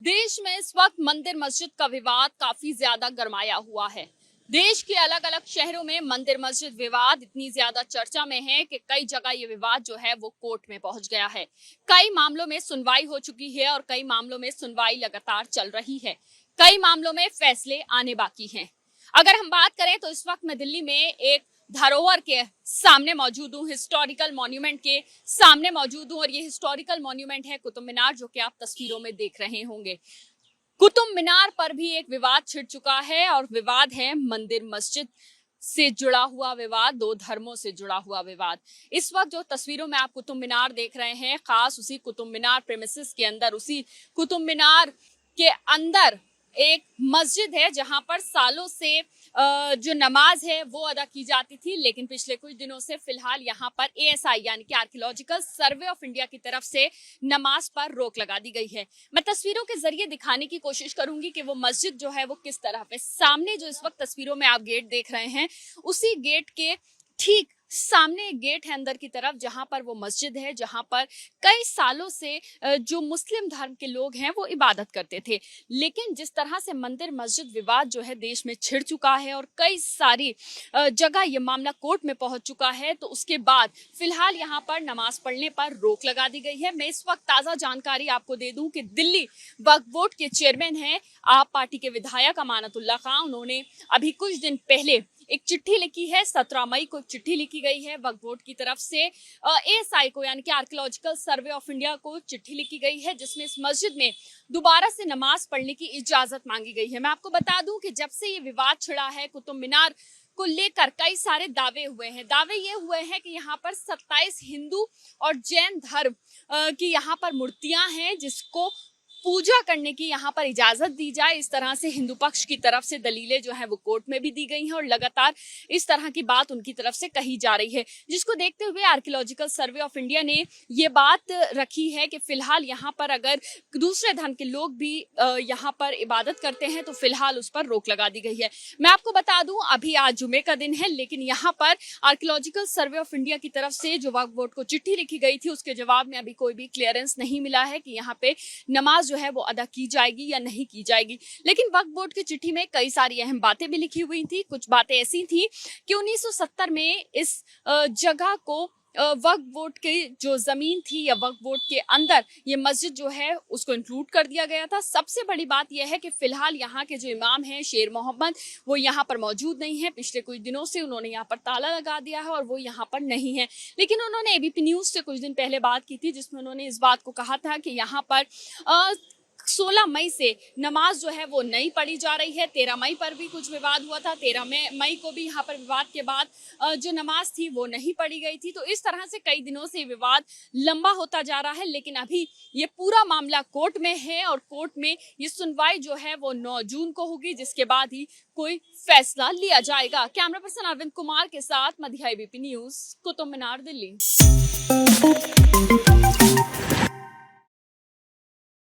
देश में इस वक्त मंदिर मस्जिद का विवाद काफी ज्यादा गरमाया हुआ है। देश के अलग अलग शहरों में मंदिर मस्जिद विवाद इतनी ज्यादा चर्चा में है कि कई जगह ये विवाद जो है वो कोर्ट में पहुंच गया है। कई मामलों में सुनवाई हो चुकी है और कई मामलों में सुनवाई लगातार चल रही है। कई मामलों में फैसले आने बाकी हैं। अगर हम बात करें तो इस वक्त मैं दिल्ली में एक धरोहर के सामने मौजूद हूँ, हिस्टोरिकल मॉन्यूमेंट के सामने मौजूद हूँ और ये हिस्टोरिकल मॉन्यूमेंट है कुतुब मीनार, जो कि आप तस्वीरों में देख रहे होंगे। कुतुब मीनार पर भी एक विवाद छिड़ चुका है और विवाद है मंदिर मस्जिद से जुड़ा हुआ विवाद, दो धर्मों से जुड़ा हुआ विवाद। इस वक्त जो तस्वीरों में आप कुतुब मीनार देख रहे हैं, खास उसी कुतुब मीनार प्रेमिसेस के अंदर, उसी कुतुब मीनार के अंदर एक मस्जिद है जहां पर सालों से जो नमाज है वो अदा की जाती थी, लेकिन पिछले कुछ दिनों से फिलहाल यहाँ पर एएसआई यानी कि आर्कियोलॉजिकल सर्वे ऑफ इंडिया की तरफ से नमाज पर रोक लगा दी गई है। मैं तस्वीरों के जरिए दिखाने की कोशिश करूंगी कि वो मस्जिद जो है वो किस तरह पे, सामने जो इस वक्त तस्वीरों में आप गेट देख रहे हैं, उसी गेट के ठीक सामने एक गेट है अंदर की तरफ, जहां पर वो मस्जिद है, जहां पर कई सालों से जो मुस्लिम धर्म के लोग हैं वो इबादत करते थे। लेकिन जिस तरह से मंदिर मस्जिद विवाद जो है देश में छिड़ चुका है और कई सारी जगह ये मामला कोर्ट में पहुंच चुका है, तो उसके बाद फिलहाल यहाँ पर नमाज पढ़ने पर रोक लगा दी गई है। मैं इस वक्त ताजा जानकारी आपको दे दूं कि दिल्ली वक्फ बोर्ड के चेयरमैन हैं आप पार्टी के विधायक अमानतुल्लाह खां। उन्होंने अभी कुछ दिन पहले एक चिट्ठी लिखी है, 17 मई को एक चिट्ठी लिखी गई है वक्फ बोर्ड की तरफ से एएसआई को, यानी कि आर्कियोलॉजिकल सर्वे ऑफ इंडिया को चिट्ठी लिखी गई है, जिसमें इस मस्जिद में दोबारा से नमाज पढ़ने की इजाजत मांगी गई है। मैं आपको बता दूं कि जब से ये विवाद छिड़ा है, कुतुब मीनार को लेकर कई सारे दावे हुए हैं। दावे ये हुए हैं कि यहाँ पर 27 हिंदू और जैन धर्म की यहाँ पर मूर्तियां हैं, जिसको पूजा करने की यहाँ पर इजाजत दी जाए। इस तरह से हिंदू पक्ष की तरफ से दलीलें जो है वो कोर्ट में भी दी गई हैं और लगातार इस तरह की बात उनकी तरफ से कही जा रही है, जिसको देखते हुए आर्कियोलॉजिकल सर्वे ऑफ इंडिया ने ये बात रखी है कि फिलहाल यहाँ पर अगर दूसरे धर्म के लोग भी यहाँ पर इबादत करते हैं तो फिलहाल उस पर रोक लगा दी गई है। मैं आपको बता दूं अभी आज जुमे का दिन है, लेकिन यहाँ पर आर्कियोलॉजिकल सर्वे ऑफ इंडिया की तरफ से जो वक्फ बोर्ड को चिट्ठी लिखी गई थी उसके जवाब में अभी कोई भी क्लियरेंस नहीं मिला है कि यहाँ पे नमाज जो है वो अदा की जाएगी या नहीं की जाएगी। लेकिन वक्फ बोर्ड की चिट्ठी में कई सारी अहम बातें भी लिखी हुई थी। कुछ बातें ऐसी थी कि 1970 में इस जगह को वक्फ बोर्ड की जो जमीन थी या वक्फ बोर्ड के अंदर ये मस्जिद जो है उसको इंक्लूड कर दिया गया था। सबसे बड़ी बात यह है कि फिलहाल यहाँ के जो इमाम हैं शेर मोहम्मद, वो यहाँ पर मौजूद नहीं है। पिछले कुछ दिनों से उन्होंने यहाँ पर ताला लगा दिया है और वो यहाँ पर नहीं है। लेकिन उन्होंने एबीपी न्यूज से कुछ दिन पहले बात की थी, जिसमें उन्होंने इस बात को कहा था कि यहाँ पर 16 मई से नमाज जो है वो नहीं पढ़ी जा रही है। 13 मई पर भी कुछ विवाद हुआ था, 13 मई को भी यहाँ पर विवाद के बाद जो नमाज थी वो नहीं पढ़ी गई थी। तो इस तरह से कई दिनों से विवाद लंबा होता जा रहा है, लेकिन अभी ये पूरा मामला कोर्ट में है और कोर्ट में ये सुनवाई जो है वो 9 जून को होगी, जिसके बाद ही कोई फैसला लिया जाएगा। कैमरा पर्सन अरविंद कुमार के साथ मध्य एबीपी न्यूज, कुतुब मीनार, दिल्ली।